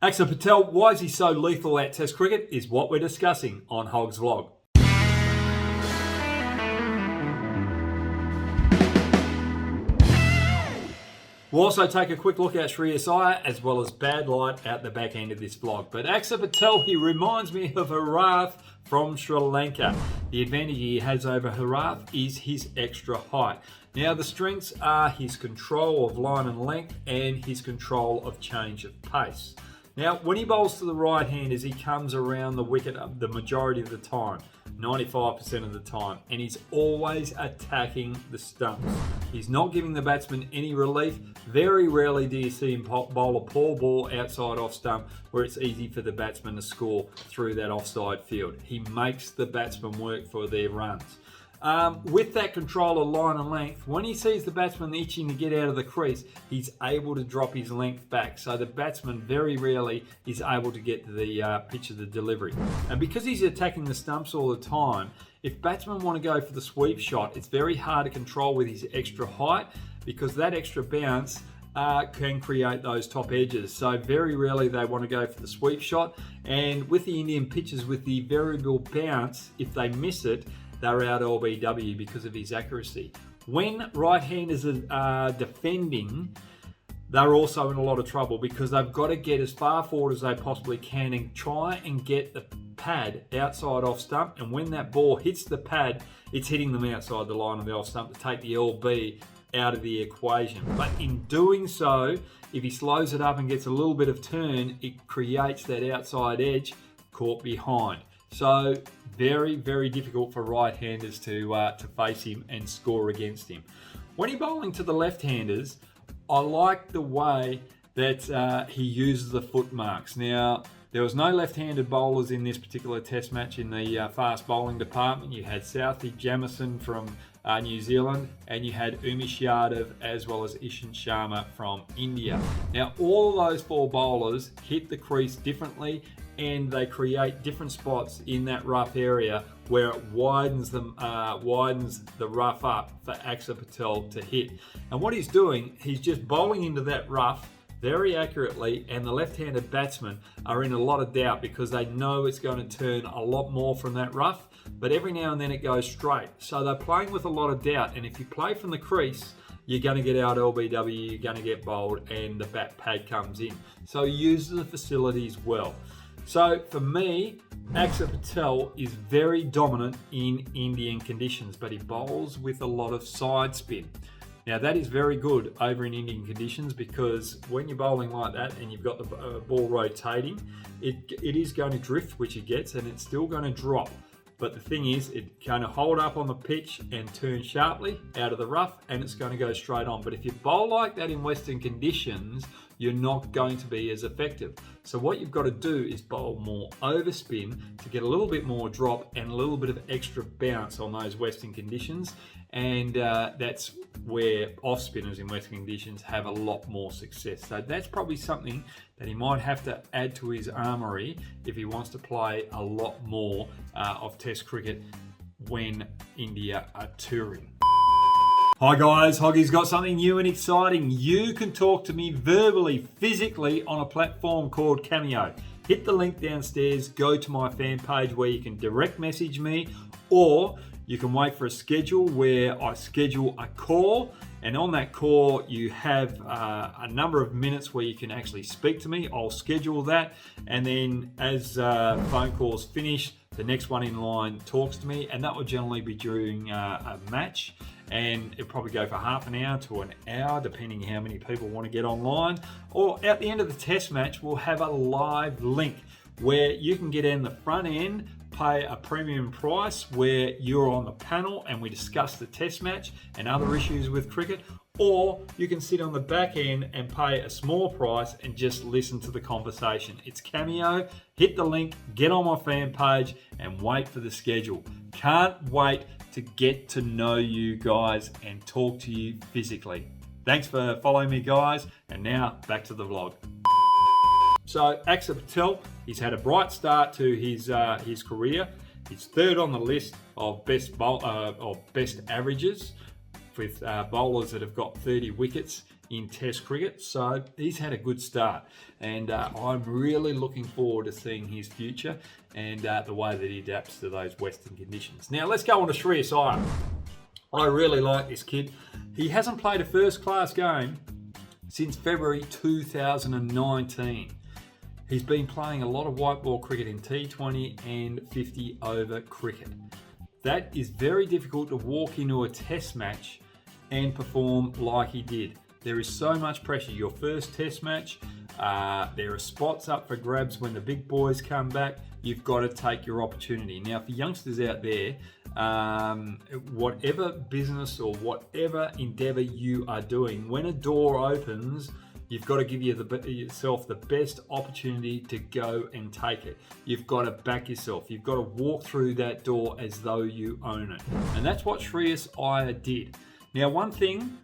Axar Patel, why is he so lethal at Test cricket, is what we're discussing on Hogg's Vlog. We'll also take a quick look at Shreyas Iyer as well as bad light at the back end of this vlog. But Axar Patel, he reminds me of Harath from Sri Lanka. The advantage he has over Harath is his extra height. Now the strengths are his control of line and length and his control of change of pace. Now when he bowls to the right-handers, he comes around the wicket the majority of the time, 95% of the time, and he's always attacking the stumps. He's not giving the batsman any relief. Very rarely do you see him bowl a poor ball outside off stump where it's easy for the batsman to score through that offside field. He makes the batsman work for their runs. With that control of line and length, when he sees the batsman itching to get out of the crease, he's able to drop his length back. So the batsman very rarely is able to get to the pitch of the delivery. And because he's attacking the stumps all the time, if batsmen want to go for the sweep shot, it's very hard to control with his extra height because that extra bounce can create those top edges. So very rarely they want to go for the sweep shot. And with the Indian pitches with the variable bounce, if they miss it, they're out LBW because of his accuracy. When right-handers are defending, they're also in a lot of trouble because they've got to get as far forward as they possibly can and try and get the pad outside off stump. And when that ball hits the pad, it's hitting them outside the line of the off stump to take the LB out of the equation. But in doing so, if he slows it up and gets a little bit of turn, it creates that outside edge caught behind. So very, very difficult for right-handers to face him and score against him. When he's bowling to the left-handers, I like the way that he uses the foot marks. Now, there was no left-handed bowlers in this particular test match in the fast bowling department. You had Southee Jamieson from New Zealand, and you had Umesh Yadav as well as Ishant Sharma from India. Now, all of those four bowlers hit the crease differently, and they create different spots in that rough area where it widens the rough up for Axar Patel to hit. And what he's doing, he's just bowling into that rough very accurately, and the left-handed batsmen are in a lot of doubt because they know it's going to turn a lot more from that rough, but every now and then it goes straight. So they're playing with a lot of doubt, and if you play from the crease, you're going to get out LBW, you're going to get bowled, and the bat pad comes in. So he uses the facilities well. So for me, Axar Patel is very dominant in Indian conditions, but he bowls with a lot of side spin. Now that is very good over in Indian conditions because when you're bowling like that and you've got the ball rotating, it is going to drift, which it gets, and it's still going to drop. But the thing is, it's going to hold up on the pitch and turn sharply out of the rough, and it's going to go straight on. But if you bowl like that in Western conditions, you're not going to be as effective. So what you've got to do is bowl more overspin to get a little bit more drop and a little bit of extra bounce on those Western conditions. And that's where off spinners in Western conditions have a lot more success. So that's probably something that he might have to add to his armoury if he wants to play a lot more of Test cricket when India are touring. Hi guys, Hoggy's got something new and exciting. You can talk to me verbally, physically on a platform called Cameo. Hit the link downstairs, go to my fan page where you can direct message me, or you can wait for a schedule where I schedule a call, and on that call you have a number of minutes where you can actually speak to me. I'll schedule that, and then as phone calls finish, the next one in line talks to me, and that will generally be during a match, and it'll probably go for half an hour to an hour depending how many people want to get online. Or at the end of the test match, we'll have a live link where you can get in the front end, pay a premium price where you're on the panel and we discuss the test match and other issues with cricket, or you can sit on the back end and pay a small price and just listen to the conversation. It's Cameo. Hit the link, get on my fan page and wait for the schedule. Can't wait to get to know you guys and talk to you physically. Thanks for following me guys, and now back to the vlog. So Axar Patel, he's had a bright start to his career. He's third on the list of best averages with bowlers that have got 30 wickets in Test cricket, so he's had a good start, and I'm really looking forward to seeing his future and the way that he adapts to those Western conditions. Now let's go on to Shreyas Iyer. I really like this kid. He hasn't played a first-class game since February 2019. He's been playing a lot of white ball cricket in T20 and 50 over cricket. That is very difficult to walk into a test match and perform like he did. There is so much pressure. Your first test match, there are spots up for grabs when the big boys come back. You've got to take your opportunity. Now, for youngsters out there, whatever business or whatever endeavor you are doing, when a door opens, you've got to give yourself the best opportunity to go and take it. You've got to back yourself. You've got to walk through that door as though you own it. And that's what Shreyas Iyer did. Now, one thing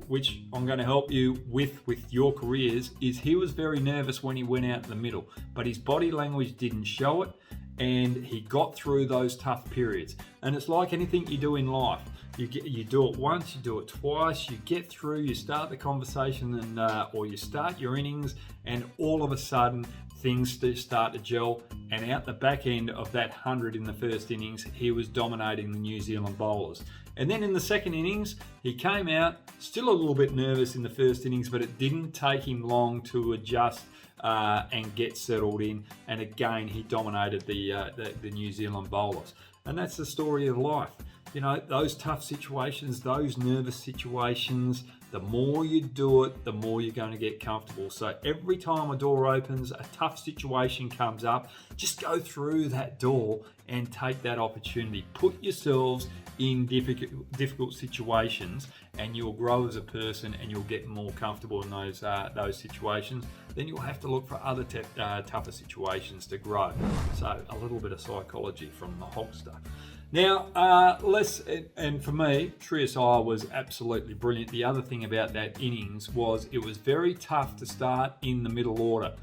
which I'm going to help you with your careers is he was very nervous when he went out in the middle, but his body language didn't show it, and he got through those tough periods. And it's like anything you do in life. You do it once, you do it twice, you get through, you start the conversation, and or you start your innings, and all of a sudden things start to gel. And out the back end of that 100 in the first innings, he was dominating the New Zealand bowlers. And then in the second innings, he came out still a little bit nervous in the first innings, but it didn't take him long to adjust and get settled in. And again, he dominated the New Zealand bowlers. And that's the story of life. You know, those tough situations, those nervous situations, the more you do it, the more you're going to get comfortable. So every time a door opens, a tough situation comes up, just go through that door and take that opportunity. Put yourselves in difficult situations, and you'll grow as a person, and you'll get more comfortable in those situations. Then you'll have to look for other tougher situations to grow. So a little bit of psychology from the Hogster. Now, and for me, Shreyas Iyer was absolutely brilliant. The other thing about that innings was it was very tough to start in the middle order.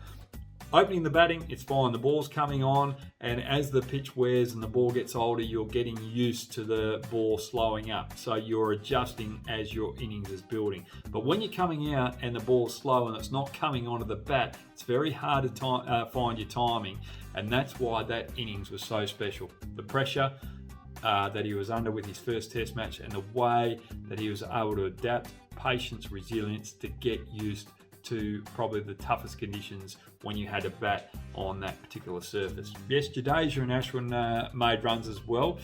Opening the batting, it's fine. The ball's coming on, and as the pitch wears and the ball gets older, you're getting used to the ball slowing up. So you're adjusting as your innings is building. But when you're coming out and the ball's slow and it's not coming onto the bat, it's very hard to find your timing, and that's why that innings was so special. The pressure that he was under with his first test match, and the way that he was able to adapt, patience, resilience to get used to probably the toughest conditions when you had a bat on that particular surface. Yes, Jadeja and Ashwin made runs as well,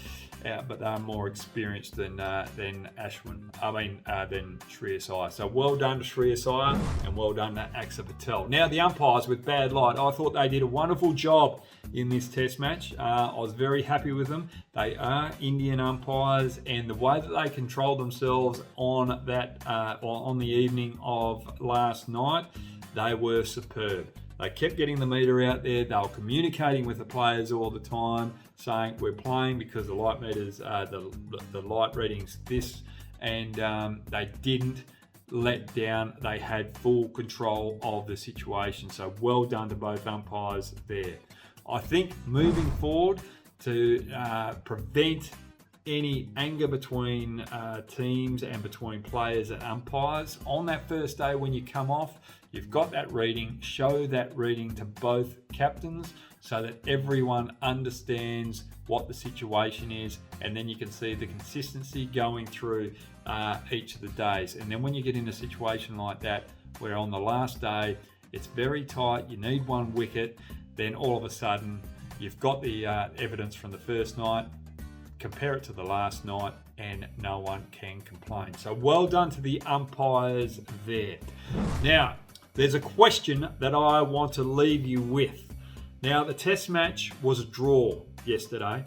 but they're more experienced than Shreyas Iyer. So well done to Shreyas Iyer, and well done to Axar Patel. Now the umpires with bad light, I thought they did a wonderful job in this test match. I was very happy with them. They are Indian umpires, and the way that they controlled themselves on that on the evening of last night, they were superb. They kept getting the meter out there. They were communicating with the players all the time, saying we're playing because the light meters, the light readings this, and they didn't let down. They had full control of the situation. So well done to both umpires there. I think moving forward, to prevent any anger between teams and between players and umpires, on that first day when you come off, you've got that reading, show that reading to both captains so that everyone understands what the situation is, and then you can see the consistency going through each of the days. And then when you get in a situation like that, where on the last day it's very tight, you need one wicket, then all of a sudden you've got the evidence from the first night, compare it to the last night, and no one can complain. So well done to the umpires there. Now, there's a question that I want to leave you with. Now, the test match was a draw yesterday,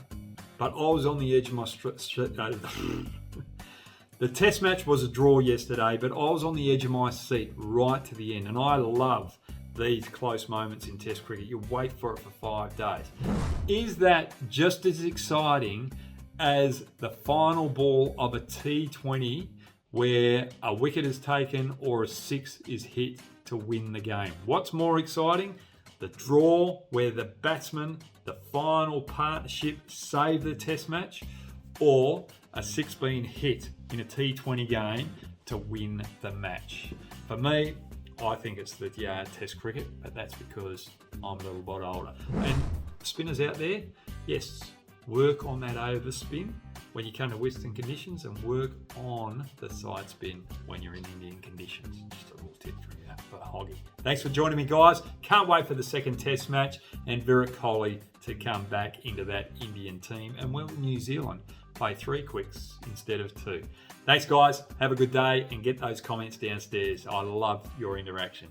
but I was on the edge of my The test match was a draw yesterday, but I was on the edge of my seat right to the end, and I love these close moments in Test cricket. You wait for it for 5 days. Is that just as exciting as the final ball of a T20 where a wicket is taken or a 6 is hit to win the game? What's more exciting? The draw where the batsman, the final partnership, save the Test match, or a 6 being hit in a T20 game to win the match. For me, I think it's the Test cricket, but that's because I'm a little bit older. And spinners out there, yes, work on that overspin when you come to Western conditions and work on the side spin when you're in Indian conditions. Just a little tip for you for Hoggy. Thanks for joining me, guys. Can't wait for the second Test match and Virat Kohli to come back into that Indian team. And will New Zealand play 3 quicks instead of 2? Thanks, guys. Have a good day and get those comments downstairs. I love your interaction.